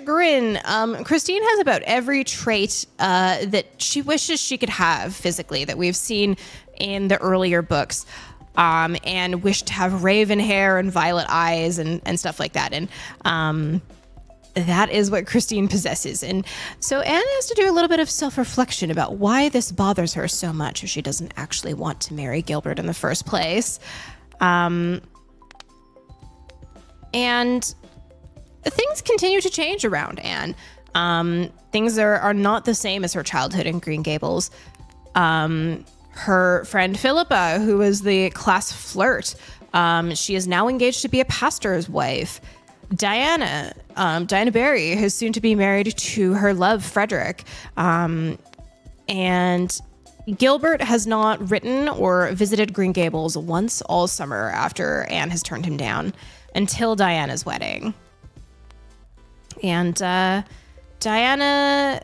chagrin, Christine has about every trait that she wishes she could have physically that we've seen in the earlier books, and wished to have raven hair and violet eyes and stuff like that. And that is what Christine possesses. And so Anne has to do a little bit of self-reflection about why this bothers her so much if she doesn't actually want to marry Gilbert in the first place. And things continue to change around Anne. Things are not the same as her childhood in Green Gables. Her friend Philippa, who was the class flirt, she is now engaged to be a pastor's wife. Diana Barry, who's soon to be married to her love, Frederick. And Gilbert has not written or visited Green Gables once all summer after Anne has turned him down until Diana's wedding. And Diana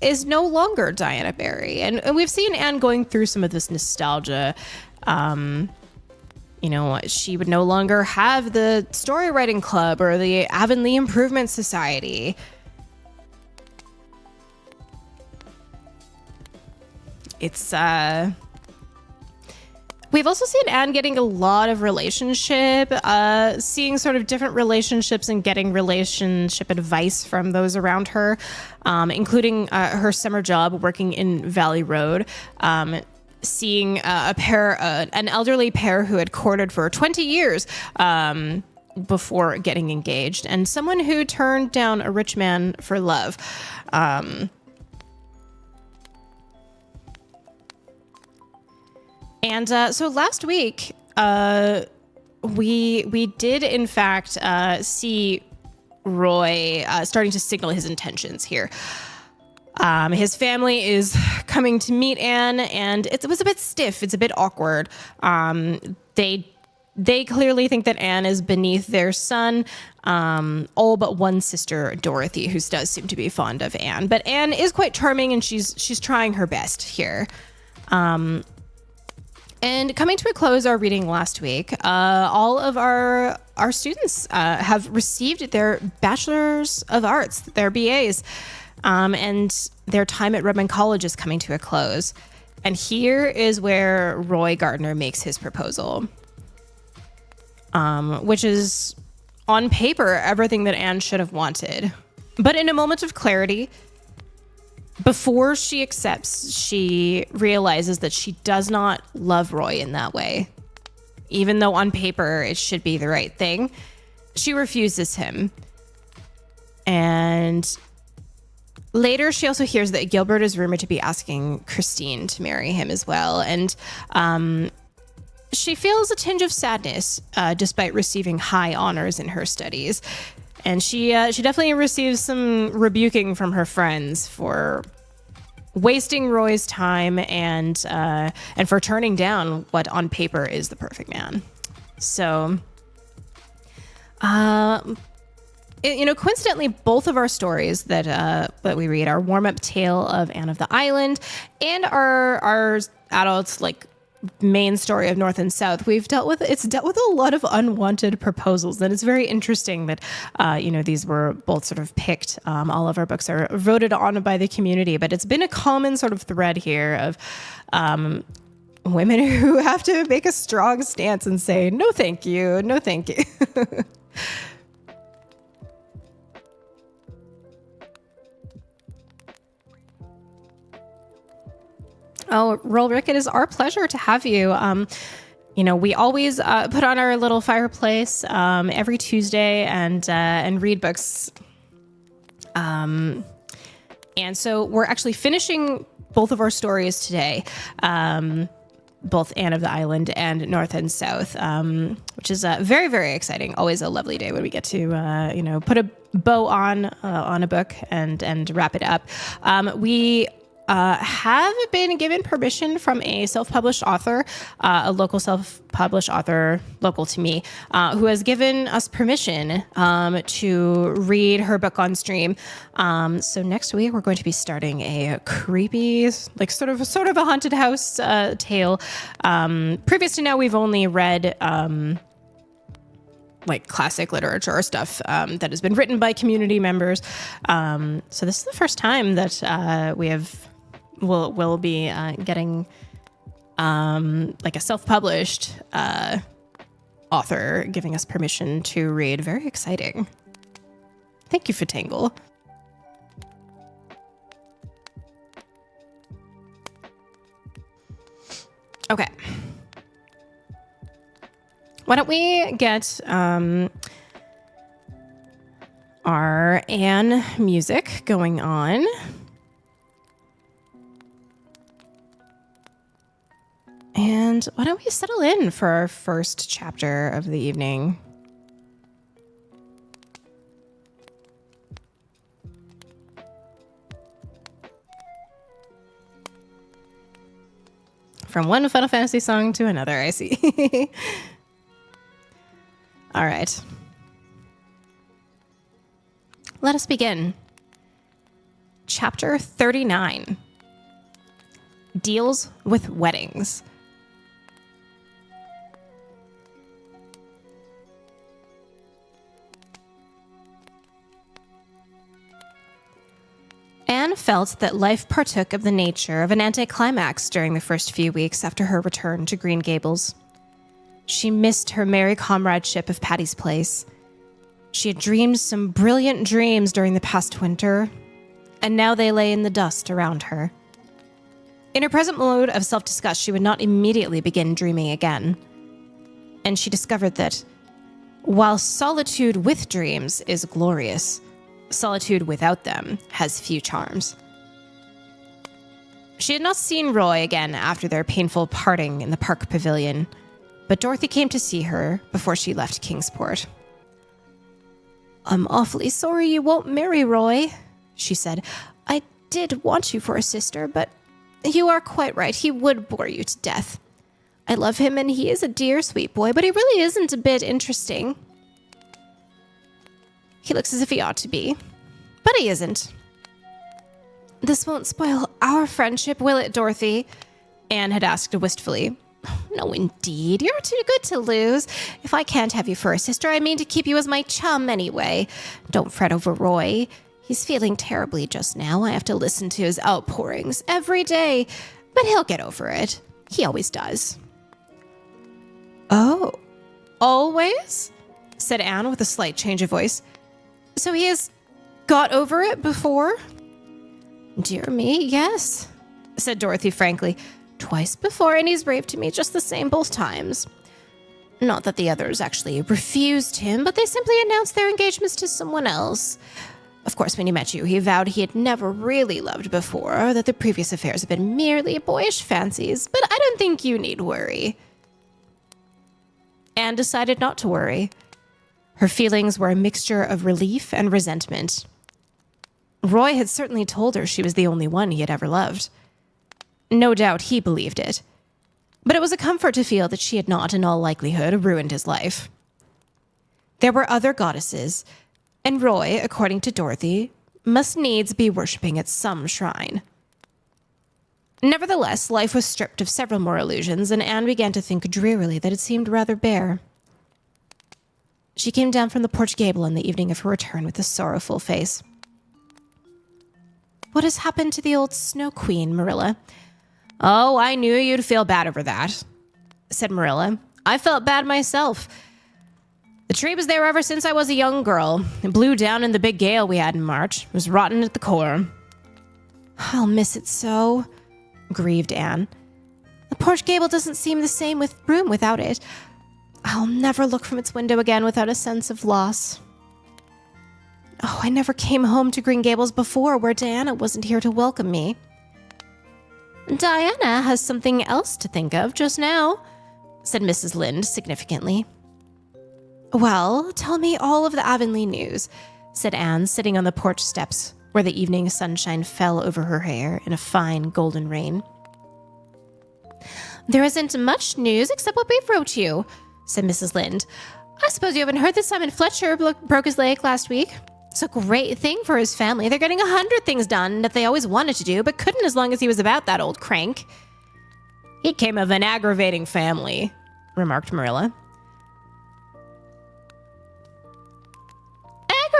is no longer Diana Barry. And we've seen Anne going through some of this nostalgia. She would no longer have the story writing club or the Avonlea Improvement Society. It's, we've also seen Anne getting a lot of relationship, seeing sort of different relationships and getting relationship advice from those around her, including her summer job working in Valley Road. Seeing an elderly pair who had courted for 20 years before getting engaged, and someone who turned down a rich man for love. So last week, we did in fact see Roy starting to signal his intentions here. His family is coming to meet Anne, and it was a bit stiff. It's a bit awkward. They clearly think that Anne is beneath their son, all but one sister, Dorothy, who does seem to be fond of Anne. But Anne is quite charming, and she's trying her best here. And coming to a close, our reading last week, all of our students have received their Bachelors of Arts, their BAs. And their time at Redmond College is coming to a close. And here is where Roy Gardner makes his proposal, which is, on paper, everything that Anne should have wanted. But in a moment of clarity, before she accepts, she realizes that she does not love Roy in that way. Even though on paper it should be the right thing, she refuses him. And later, she also hears that Gilbert is rumored to be asking Christine to marry him as well. And she feels a tinge of sadness despite receiving high honors in her studies. And she definitely receives some rebuking from her friends for wasting Roy's time and for turning down what on paper is the perfect man. So, coincidentally, both of our stories that we read, our warm-up tale of Anne of the Island and our adults main story of North and South, dealt with a lot of unwanted proposals. And it's very interesting that these were both sort of picked. All of our books are voted on by the community, but it's been a common sort of thread here of women who have to make a strong stance and say no thank you. Oh, Rolrick, it is our pleasure to have you. We always put on our little fireplace every Tuesday and read books. And so we're actually finishing both of our stories today, both Anne of the Island and North and South, which is very, very exciting. Always a lovely day when we get to put a bow on a book and wrap it up. We have been given permission from a self-published author, a local self-published author, local to me, who has given us permission to read her book on stream. So next week we're going to be starting a creepy, sort of a haunted house tale. Previous to now, we've only read like classic literature or stuff that has been written by community members. So this is the first time that we'll be getting like a self-published author giving us permission to read. Very exciting. Thank you, Fatangle. Okay. Why don't we get our Anne music going on? And why don't we settle in for our first chapter of the evening? From one Final Fantasy song to another, I see. All right. Let us begin. Chapter 39 deals with weddings. Anne felt that life partook of the nature of an anticlimax during the first few weeks after her return to Green Gables. She missed her merry comradeship of Patty's Place. She had dreamed some brilliant dreams during the past winter, and now they lay in the dust around her. In her present mode of self-disgust, she would not immediately begin dreaming again. And she discovered that, while solitude with dreams is glorious, solitude without them has few charms. She had not seen Roy again after their painful parting in the park pavilion, but Dorothy came to see her before she left Kingsport. "I'm awfully sorry you won't marry Roy," she said. "I did want you for a sister, but you are quite right. He would bore you to death. I love him, and he is a dear, sweet boy, but he really isn't a bit interesting. He looks as if he ought to be, but he isn't." "This won't spoil our friendship, will it, Dorothy?" Anne had asked wistfully. "No, indeed. You're too good to lose. If I can't have you for a sister, I mean to keep you as my chum anyway. Don't fret over Roy. He's feeling terribly just now. I have to listen to his outpourings every day, but he'll get over it. He always does." "Oh, always?" said Anne with a slight change of voice. "So he has got over it before?" "Dear me, yes," said Dorothy frankly. "Twice before, and he's raved to me just the same both times. Not that the others actually refused him, but they simply announced their engagements to someone else. Of course, when he met you, he vowed he had never really loved before, that the previous affairs had been merely boyish fancies, but I don't think you need worry." Anne decided not to worry. Her feelings were a mixture of relief and resentment. Roy had certainly told her she was the only one he had ever loved. No doubt he believed it. But it was a comfort to feel that she had not, in all likelihood, ruined his life. There were other goddesses, and Roy, according to Dorothy, must needs be worshipping at some shrine. Nevertheless, life was stripped of several more illusions, and Anne began to think drearily that it seemed rather bare. She came down from the porch gable on the evening of her return with a sorrowful face. "What has happened to the old Snow Queen, Marilla?" "Oh, I knew you'd feel bad over that," said Marilla. "I felt bad myself. The tree was there ever since I was a young girl. It blew down in the big gale we had in March. It was rotten at the core." "I'll miss it so," grieved Anne. "The porch gable doesn't seem the same room without it. I'll never look from its window again without a sense of loss. Oh, I never came home to Green Gables before, where Diana wasn't here to welcome me." "Diana has something else to think of just now," said Mrs. Lynde significantly. "Well, tell me all of the Avonlea news," said Anne, sitting on the porch steps where the evening sunshine fell over her hair in a fine golden rain. "There isn't much news except what we wrote you," said Mrs. Lynde. "I suppose you haven't heard that Simon Fletcher broke his leg last week? It's a great thing for his family. They're getting 100 things done that they always wanted to do, but couldn't as long as he was about, that old crank." "He came of an aggravating family," remarked Marilla.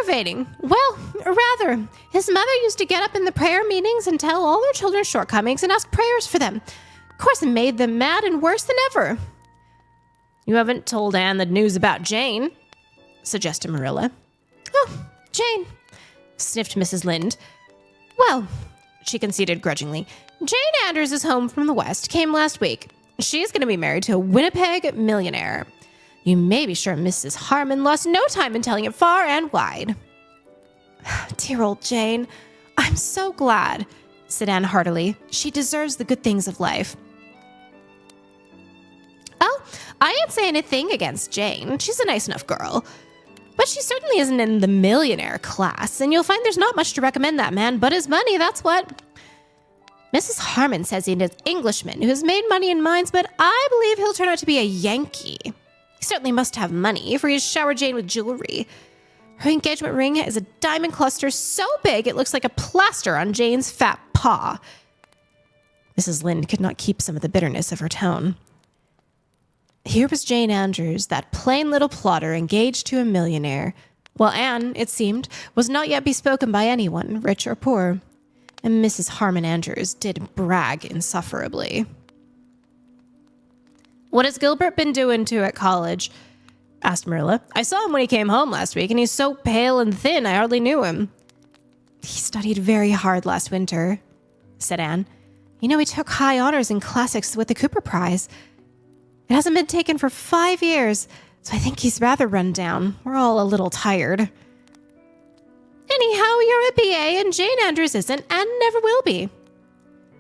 aggravating. Well, rather, his mother used to get up in the prayer meetings and tell all their children's shortcomings and ask prayers for them. Of course, it made them mad and worse than ever. You haven't told Anne the news about Jane, suggested Marilla. Oh, Jane, sniffed Mrs. Lynde. Well, she conceded grudgingly, Jane Andrews is home from the West, came last week. She's going to be married to a Winnipeg millionaire. You may be sure Mrs. Harmon lost no time in telling it far and wide. Dear old Jane, I'm so glad, said Anne heartily. She deserves the good things of life. Oh, I ain't saying a thing against Jane. She's a nice enough girl. But she certainly isn't in the millionaire class, and you'll find there's not much to recommend that man but his money, that's what. Mrs. Harmon says he's an Englishman who has made money in mines, but I believe he'll turn out to be a Yankee. He certainly must have money, for he's showered Jane with jewelry. Her engagement ring is a diamond cluster so big it looks like a plaster on Jane's fat paw. Mrs. Lynde could not keep some of the bitterness of her tone. Here was Jane Andrews, that plain little plodder engaged to a millionaire, while Anne, it seemed, was not yet bespoken by anyone, rich or poor. And Mrs. Harmon Andrews did brag insufferably. What has Gilbert been doing to at college? Asked Marilla. I saw him when he came home last week, and he's so pale and thin I hardly knew him. He studied very hard last winter, said Anne. You know, he took high honors in classics with the Cooper Prize. It hasn't been taken for 5 years, so I think he's rather run down. We're all a little tired. Anyhow, you're a BA, and Jane Andrews isn't, and never will be,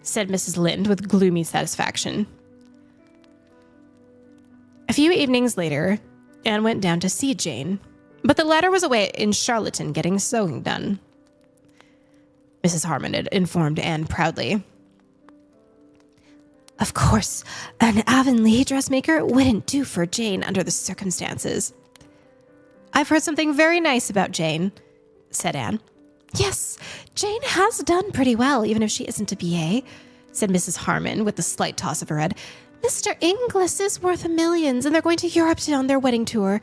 said Mrs. Lynde with gloomy satisfaction. A few evenings later, Anne went down to see Jane, but the latter was away in Charlottetown getting sewing done. Mrs. Harmon had informed Anne proudly. Of course, an Avonlea dressmaker wouldn't do for Jane under the circumstances. I've heard something very nice about Jane, said Anne. Yes, Jane has done pretty well, even if she isn't a BA, said Mrs. Harmon with a slight toss of her head. Mr. Inglis is worth millions, and they're going to Europe on their wedding tour.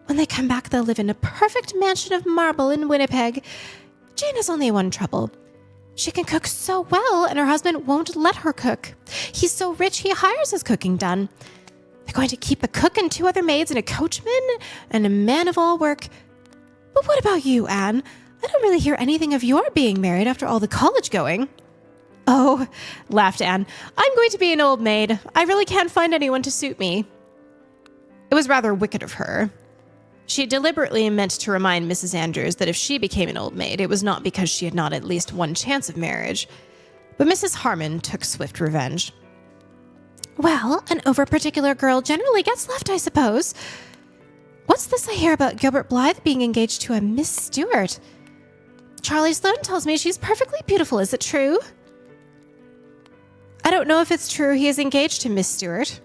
When they come back, they'll live in a perfect mansion of marble in Winnipeg. Jane has only one trouble. She can cook so well, and her husband won't let her cook. He's so rich, he hires his cooking done. They're going to keep a cook and 2 other maids and a coachman and a man of all work. But what about you, Anne? I don't really hear anything of your being married after all the college going. Oh, laughed Anne. I'm going to be an old maid. I really can't find anyone to suit me. It was rather wicked of her. She deliberately meant to remind Mrs. Andrews that if she became an old maid, it was not because she had not at least one chance of marriage. But Mrs. Harmon took swift revenge. Well, an over-particular girl generally gets left, I suppose. What's this I hear about Gilbert Blythe being engaged to a Miss Stewart? Charlie Sloane tells me she's perfectly beautiful. Is it true? I don't know if it's true he is engaged to Miss Stewart,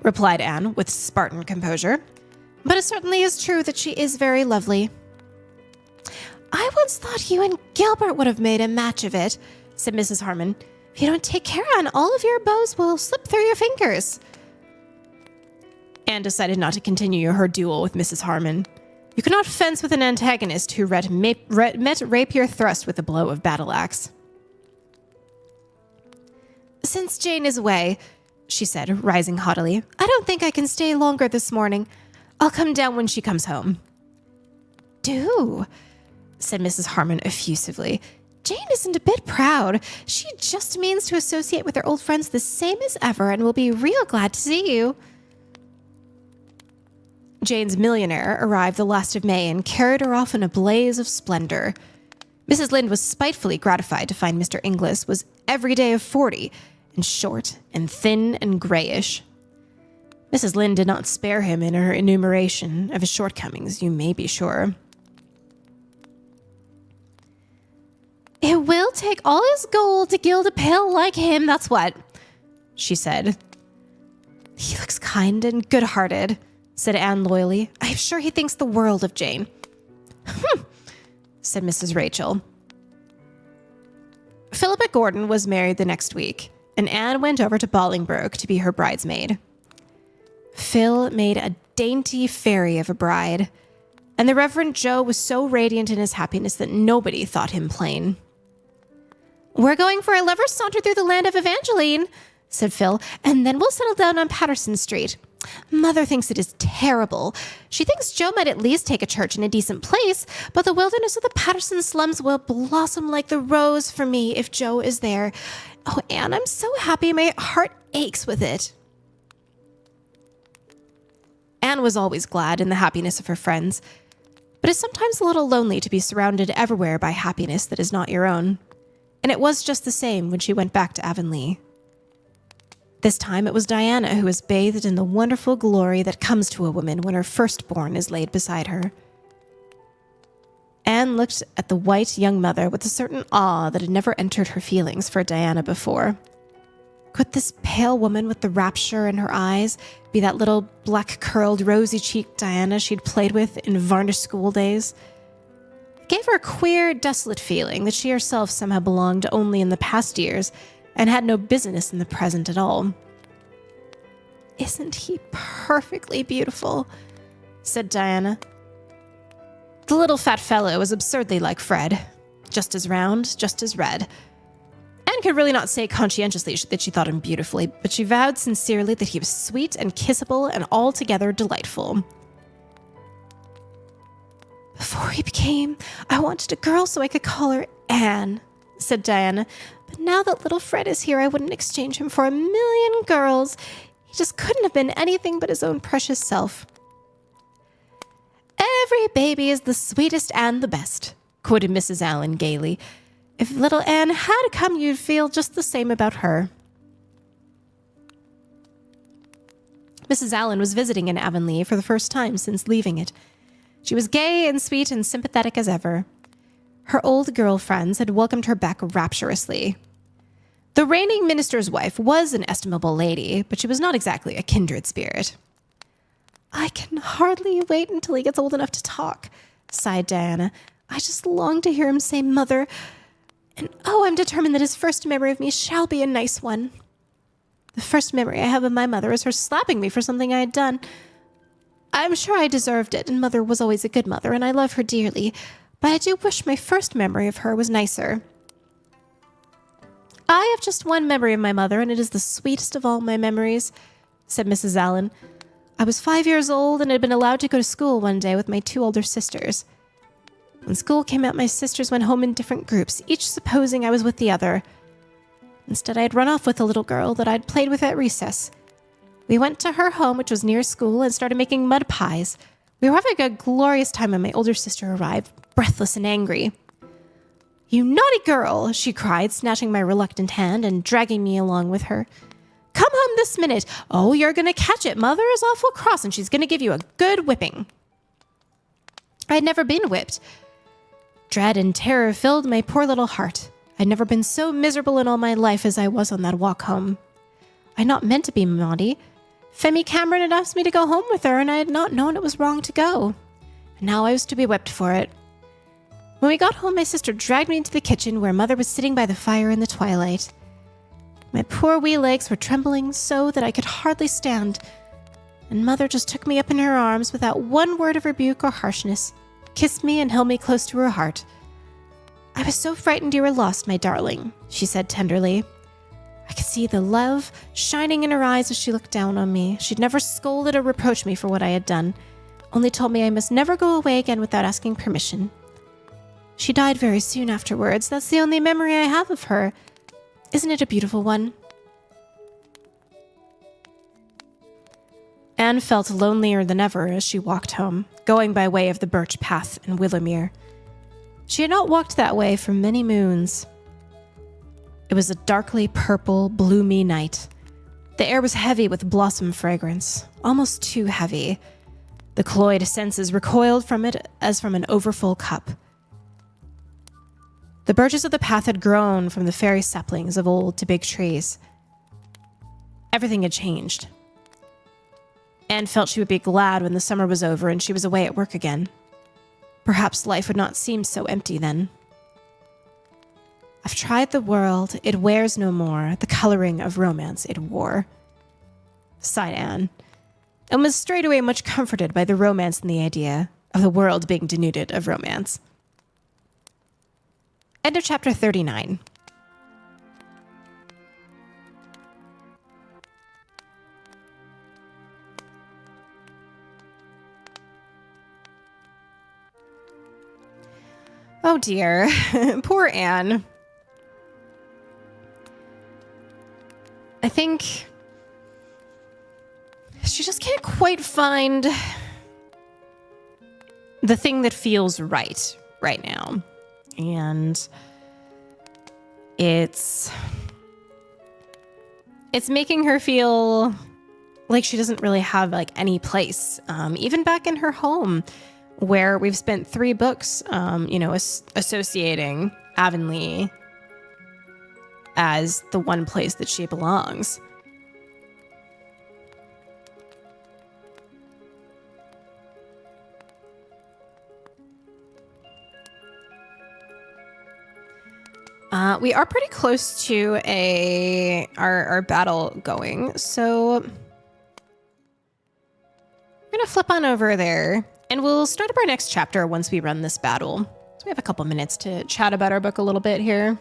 replied Anne with Spartan composure. But it certainly is true that she is very lovely. I once thought you and Gilbert would have made a match of it, said Mrs. Harmon. If you don't take care, Anne, all of your bows will slip through your fingers. Anne decided not to continue her duel with Mrs. Harmon. You cannot fence with an antagonist who met rapier thrust with a blow of battle axe. Since Jane is away, she said, rising haughtily, I don't think I can stay longer this morning. I'll come down when she comes home. Do, said Mrs. Harmon effusively. Jane isn't a bit proud. She just means to associate with her old friends the same as ever and will be real glad to see you. Jane's millionaire arrived the last of May and carried her off in a blaze of splendor. Mrs. Lynde was spitefully gratified to find Mr. Inglis was every day of 40 and short and thin and grayish. Mrs. Lynde did not spare him in her enumeration of his shortcomings, you may be sure. It will take all his gold to gild a pale like him, that's what, she said. He looks kind and good-hearted, said Anne loyally. I'm sure he thinks the world of Jane. Said Mrs. Rachel. Philippa Gordon was married the next week, and Anne went over to Bolingbroke to be her bridesmaid. Phil made a dainty fairy of a bride. And the Reverend Joe was so radiant in his happiness that nobody thought him plain. "We're going for a lover's saunter through the land of Evangeline," said Phil, "and then we'll settle down on Patterson Street. Mother thinks it is terrible. She thinks Joe might at least take a church in a decent place, but the wilderness of the Patterson slums will blossom like the rose for me if Joe is there. Oh, Anne, I'm so happy. My heart aches with it." Anne was always glad in the happiness of her friends, but it's sometimes a little lonely to be surrounded everywhere by happiness that is not your own. And it was just the same when she went back to Avonlea. This time it was Diana who was bathed in the wonderful glory that comes to a woman when her firstborn is laid beside her. Anne looked at the white young mother with a certain awe that had never entered her feelings for Diana before. Could this pale woman with the rapture in her eyes be that little black-curled, rosy-cheeked Diana she'd played with in varnished school days? It gave her a queer, desolate feeling that she herself somehow belonged only in the past years and had no business in the present at all. "Isn't he perfectly beautiful?" said Diana. The little fat fellow was absurdly like Fred, just as round, just as red. Anne could really not say conscientiously that she thought him beautifully, but she vowed sincerely that he was sweet and kissable and altogether delightful. "Before he became, I wanted a girl so I could call her Anne," said Diana. "But now that little Fred is here, I wouldn't exchange him for a million girls. He just couldn't have been anything but his own precious self." "Every baby is the sweetest and the best," quoted Mrs. Allen gaily. "If little Anne had come, you'd feel just the same about her." Mrs. Allen was visiting in Avonlea for the first time since leaving it. She was gay and sweet and sympathetic as ever. Her old girl friends had welcomed her back rapturously. The reigning minister's wife was an estimable lady, but she was not exactly a kindred spirit. "I can hardly wait until he gets old enough to talk," sighed Diana. "I just long to hear him say mother. And oh, I'm determined that his first memory of me shall be a nice one. The first memory I have of my mother is her slapping me for something I had done. I'm sure I deserved it, and mother was always a good mother, and I love her dearly, but I do wish my first memory of her was nicer. I have just one memory of my mother, and it is the sweetest of all my memories," said Mrs. Allen. "I was 5 years old and had been allowed to go to school one day with my 2 older sisters. When school came out, my sisters went home in different groups, each supposing I was with the other. Instead, I had run off with a little girl that I'd played with at recess. We went to her home, which was near school, and started making mud pies. We were having a glorious time when my older sister arrived, breathless and angry. 'You naughty girl,' she cried, snatching my reluctant hand and dragging me along with her. 'Come home this minute. Oh, you're going to catch it. Mother is awful cross, and she's going to give you a good whipping.' I had never been whipped. Dread and terror filled my poor little heart. I'd never been so miserable in all my life as I was on that walk home. I had not meant to be naughty. Femi Cameron had asked me to go home with her, and I had not known it was wrong to go. And now I was to be whipped for it. When we got home, my sister dragged me into the kitchen where Mother was sitting by the fire in the twilight. My poor wee legs were trembling so that I could hardly stand, and Mother just took me up in her arms without one word of rebuke or harshness, kissed me and held me close to her heart. 'I was so frightened you were lost, my darling,' she said tenderly. I could see the love shining in her eyes as she looked down on me. She'd never scolded or reproached me for what I had done, only told me I must never go away again without asking permission. She died very soon afterwards. That's the only memory I have of her. Isn't it a beautiful one?' Anne felt lonelier than ever as she walked home, going by way of the Birch Path and Willowmere. She had not walked that way for many moons. It was a darkly purple, bloomy night. The air was heavy with blossom fragrance, almost too heavy. The cloyed senses recoiled from it as from an overfull cup. The birches of the path had grown from the fairy saplings of old to big trees. Everything had changed. Anne felt she would be glad when the summer was over and she was away at work again. Perhaps life would not seem so empty then. I've tried the world, it wears no more the coloring of romance it wore, sighed Anne, and was straightway much comforted by the romance in the idea of the world being denuded of romance. End of chapter 39. Oh dear, poor Anne. I think she just can't quite find the thing that feels right now. And it's making her feel like she doesn't really have like any place, even back in her home, where we've spent 3 books, associating Avonlea as the one place that she belongs. We are pretty close to our battle going, so we're gonna flip on over there, and we'll start up our next chapter once we run this battle. So we have a couple minutes to chat about our book a little bit here.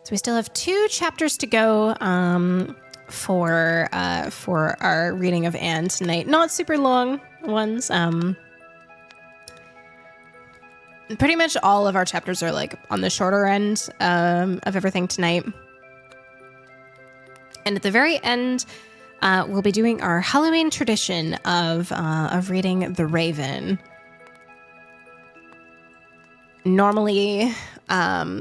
So we still have 2 chapters to go for our reading of Anne tonight. Not super long ones. Pretty much all of our chapters are like on the shorter end of everything tonight. And at the very end, we'll be doing our Halloween tradition of reading The Raven. Normally,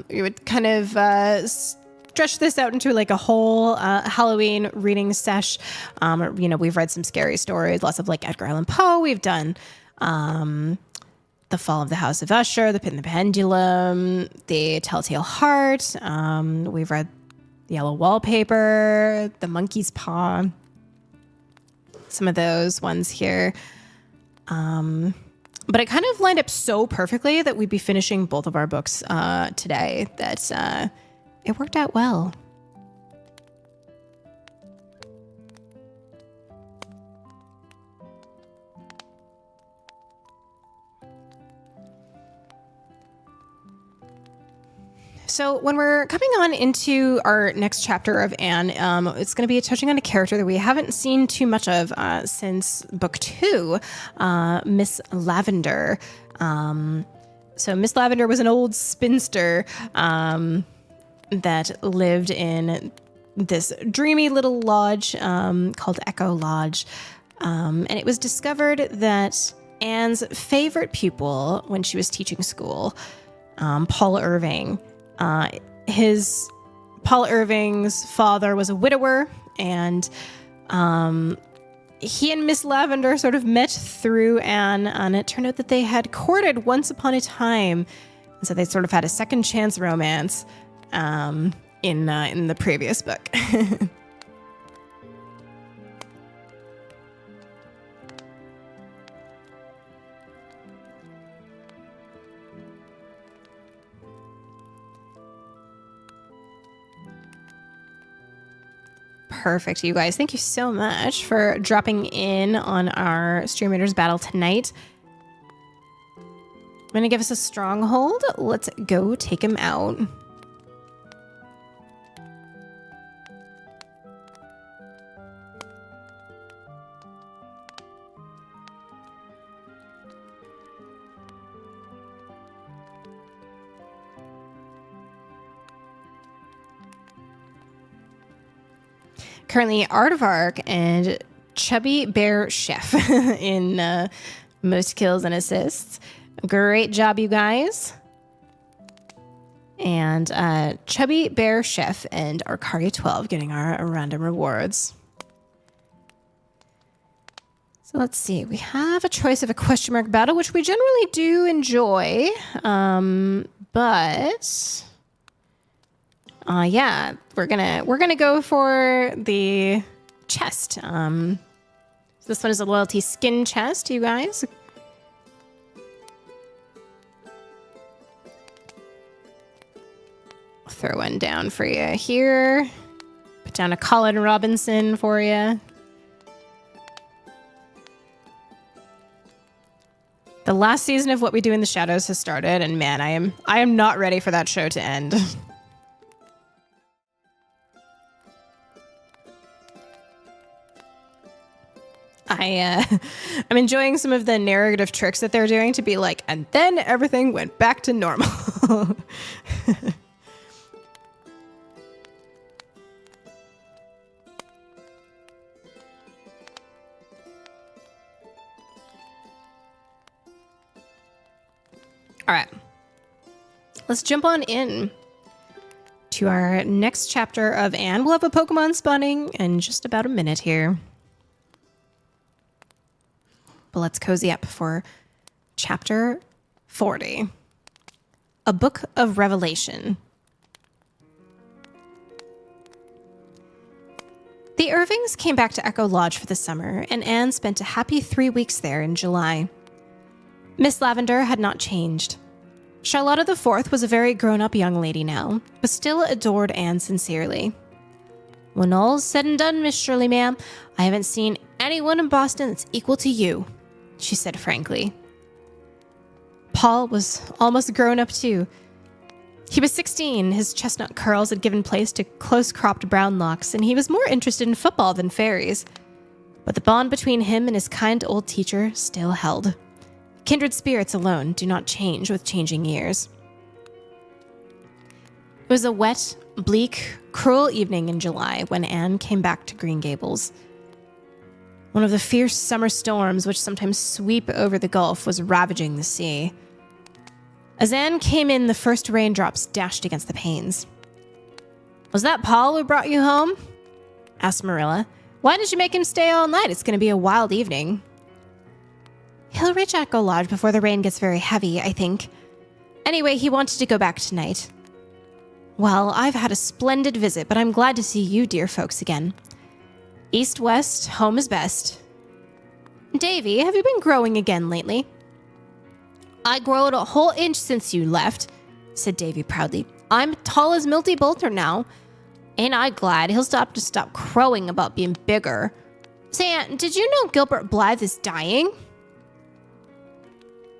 we would kind of stretch this out into like a whole Halloween reading sesh. We've read some scary stories, lots of like Edgar Allan Poe. We've done The Fall of the House of Usher, The Pit and the Pendulum, The Telltale Heart. We've read The Yellow Wallpaper, The Monkey's Paw. Some of those ones here. But it kind of lined up so perfectly that we'd be finishing both of our books today that it worked out well. So when we're coming on into our next chapter of Anne, it's going to be touching on a character that we haven't seen too much of since book 2, Miss Lavender. So Miss Lavender was an old spinster that lived in this dreamy little lodge called Echo Lodge. And it was discovered that Anne's favorite pupil when she was teaching school, Paul Irving, Paul Irving's father was a widower, and he and Miss Lavender sort of met through Anne, and it turned out that they had courted once upon a time, and so they sort of had a second chance romance in the previous book. Perfect, you guys. Thank you so much for dropping in on our Stream Raiders battle tonight. I'm going to give us a stronghold. Let's go take him out. Currently Aardvark and Chubby Bear Chef in most kills and assists. Great job, you guys. And Chubby Bear Chef and Arcaria 12 getting our random rewards. So let's see. We have a choice of a question mark battle, which we generally do enjoy. But yeah, we're gonna go for the chest. So this one is a loyalty skin chest, you guys. throw one down for you here. Put down a Colin Robinson for you. The last season of What We Do in the Shadows has started, and man, I am not ready for that show to end. I'm enjoying some of the narrative tricks that they're doing to be like, and then everything went back to normal. All right, let's jump on in to our next chapter of Anne. We'll have a Pokemon spawning in just about a minute here. But let's cozy up for chapter 40, A Book of Revelation. The Irvings came back to Echo Lodge for the summer, and Anne spent a happy 3 weeks there in July. Miss Lavender had not changed. Charlotta the Fourth was a very grown-up young lady now, but still adored Anne sincerely. When all's said and done, Miss Shirley, ma'am, I haven't seen anyone in Boston that's equal to you, she said frankly. Paul was almost grown up too. He was 16, his chestnut curls had given place to close-cropped brown locks, and he was more interested in football than fairies. But the bond between him and his kind old teacher still held. Kindred spirits alone do not change with changing years. It was a wet, bleak, cruel evening in July when Anne came back to Green Gables. One of the fierce summer storms which sometimes sweep over the Gulf was ravaging the sea. As Anne came in, the first raindrops dashed against the panes. "Was that Paul who brought you home?" asked Marilla. "Why did you make him stay all night? It's going to be a wild evening." "He'll reach Echo Lodge before the rain gets very heavy, I think. Anyway, he wanted to go back tonight." "Well, I've had a splendid visit, but I'm glad to see you dear folks again. East-west, home is best. Davy, have you been growing again lately?" "I growed a whole inch since you left," said Davy proudly. "I'm tall as Milty Bolter now. Ain't I glad he'll stop crowing about being bigger. Say, Aunt, did you know Gilbert Blythe is dying?"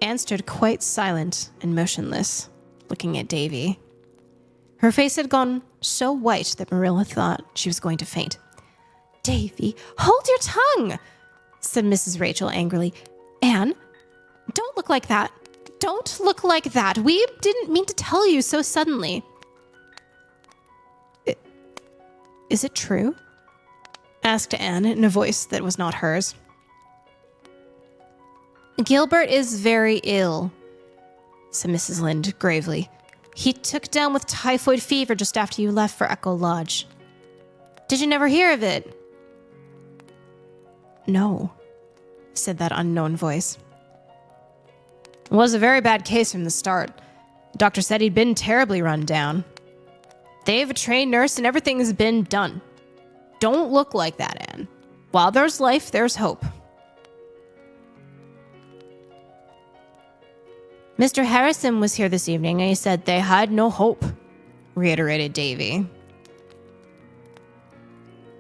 Anne stood quite silent and motionless, looking at Davy. Her face had gone so white that Marilla thought she was going to faint. "Davy, hold your tongue," said Mrs. Rachel angrily. "Anne, don't look like that. Don't look like that. We didn't mean to tell you so suddenly." "Is it true?" asked Anne in a voice that was not hers. "Gilbert is very ill," said Mrs. Lynde gravely. "He took down with typhoid fever just after you left for Echo Lodge. Did you never hear of it?" "No," said that unknown voice. "It was a very bad case from the start. The doctor said he'd been terribly run down. They have a trained nurse and everything's been done. Don't look like that, Anne. While there's life, there's hope." "Mr. Harrison was here this evening and he said they had no hope," reiterated Davy.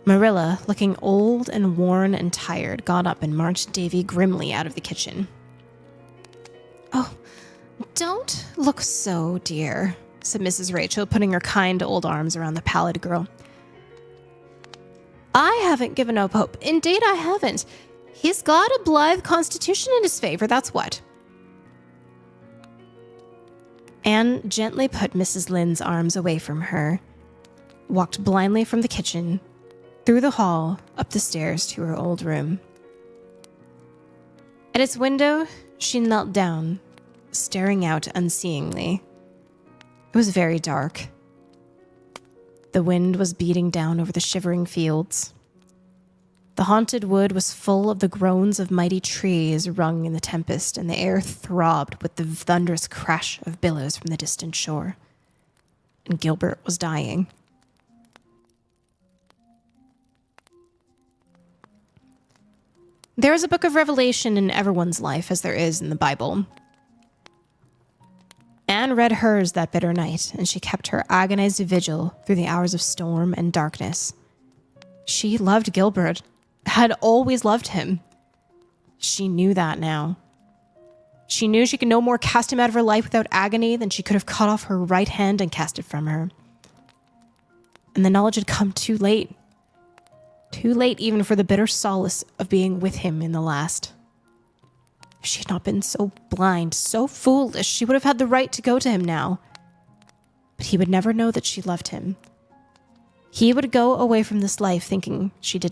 Marilla, looking old and worn and tired, got up and marched Davy grimly out of the kitchen. "Oh, don't look so, dear," said Mrs. Rachel, putting her kind old arms around the pallid girl. "I haven't given up hope. Indeed, I haven't. He's got a blithe constitution in his favor, that's what." Anne gently put Mrs. Lynde's arms away from her, walked blindly from the kitchen, through the hall, up the stairs to her old room. At its window, she knelt down, staring out unseeingly. It was very dark. The wind was beating down over the shivering fields. The haunted wood was full of the groans of mighty trees wrung in the tempest, and the air throbbed with the thunderous crash of billows from the distant shore. And Gilbert was dying. There is a book of Revelation in everyone's life, as there is in the Bible. Anne Anne read hers that bitter night, and she kept her agonized vigil through the hours of storm and darkness. She loved Gilbert, had always loved him. She knew that now. She knew she could no more cast him out of her life without agony than she could have cut off her right hand and cast it from her. And the knowledge had come too late. Too late even for the bitter solace of being with him in the last. If she had not been so blind, so foolish, she would have had the right to go to him now. But he would never know that she loved him. He would go away from this life thinking she did not.